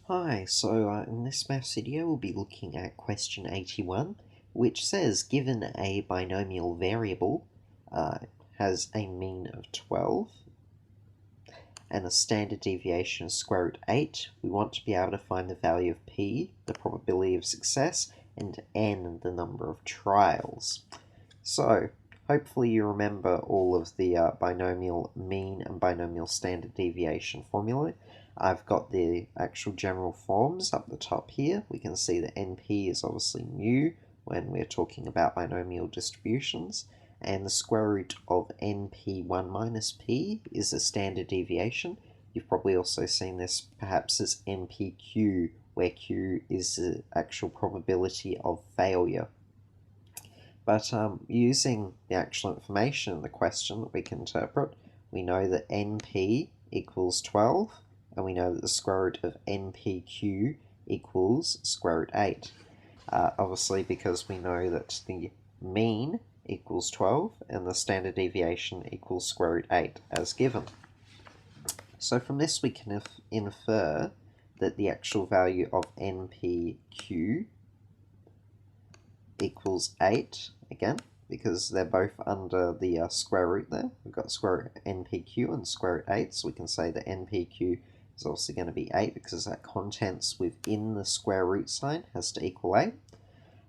Hi, in this maths video we'll be looking at question 81, which says given a binomial variable has a mean of 12 and a standard deviation of square root 8, we want to be able to find the value of p, the probability of success, and n, the number of trials. So hopefully you remember all of the binomial mean and binomial standard deviation formulae. I've got the actual general forms up the top here. We can see that NP is obviously mu when we're talking about binomial distributions, and the square root of NP1 minus P is a standard deviation. You've probably also seen this perhaps as NPQ, where Q is the actual probability of failure. But using the actual information in the question that we can interpret, we know that NP equals 12, and we know that the square root of NPQ equals square root 8. Obviously, because we know that the mean equals 12 and the standard deviation equals square root 8 as given. So from this we can infer that the actual value of NPQ equals 8, again, because they're both under the square root there. We've got square root NPQ and square root 8, so we can say that NPQ is also going to be 8 because that contents within the square root sign has to equal 8.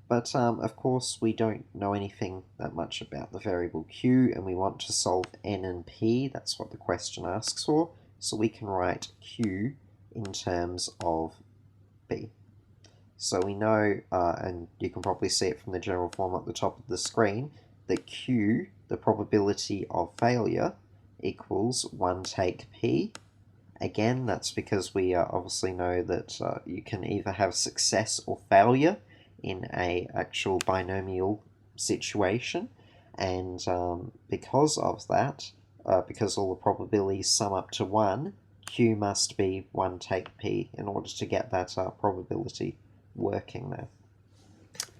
But of course we don't know anything that much about the variable q, and we want to solve n and p. That's what the question asks for, so we can write q in terms of b. So we know, and you can probably see it from the general form at the top of the screen, that q, the probability of failure, equals 1 take p. Again, that's because we obviously know that you can either have success or failure in a actual binomial situation, and because of that, because all the probabilities sum up to 1, q must be 1 take p in order to get that probability working there.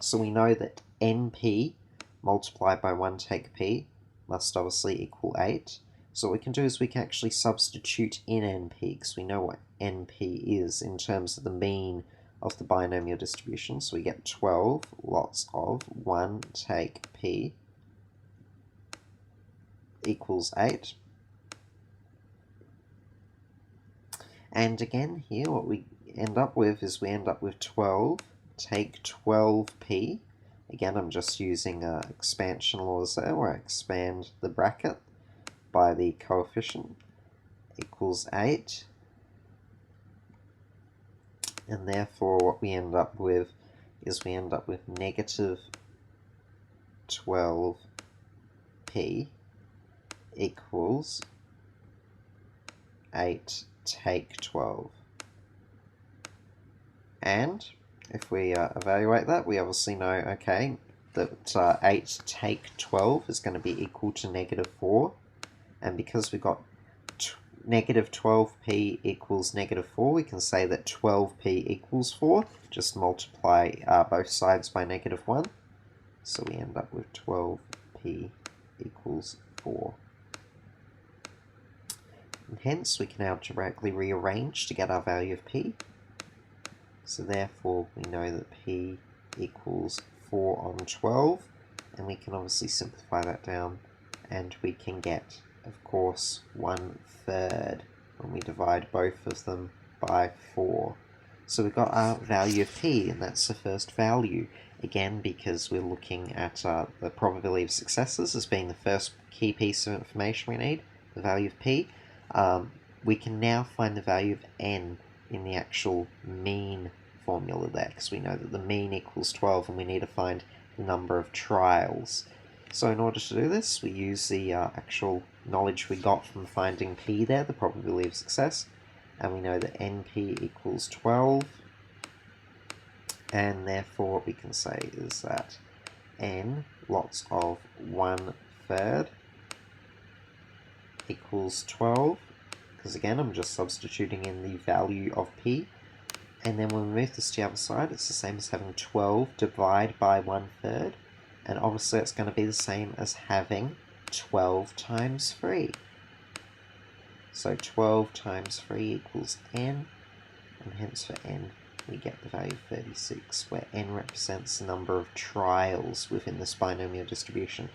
So we know that NP multiplied by 1 take P must obviously equal 8. So what we can do is we can actually substitute in NP, because we know what NP is in terms of the mean of the binomial distribution. So we get 12 lots of 1 take P equals 8. And again here what we end up with is we end up with 12 take 12p. Again, I'm just using expansion laws there, where I expand the bracket by the coefficient, equals 8. And therefore what we end up with is we end up with negative 12p equals 8 take 12. And if we evaluate that, we obviously know, okay, that 8 take 12 is going to be equal to negative 4. And because we've got negative 12p equals negative 4, we can say that 12p equals 4. Just multiply both sides by negative 1. So we end up with 12p equals 4. And hence, we can now directly rearrange to get our value of p. So therefore, we know that p equals 4 on 12, and we can obviously simplify that down, and we can get, of course, 1/3 when we divide both of them by 4. So we've got our value of p, and that's the first value. Again, because we're looking at the probability of successes as being the first key piece of information we need, the value of p, we can now find the value of n in the actual mean formula there, because we know that the mean equals 12 and we need to find the number of trials. So in order to do this, we use the actual knowledge we got from finding p there, the probability of success, and we know that np equals 12, and therefore what we can say is that n lots of 1/3 equals 12, because again I'm just substituting in the value of p, and then when we move this to the other side, it's the same as having 12 divided by 1/3, and obviously it's going to be the same as having 12 times 3. So 12 times 3 equals n, and hence for n we get the value of 36, where n represents the number of trials within this binomial distribution.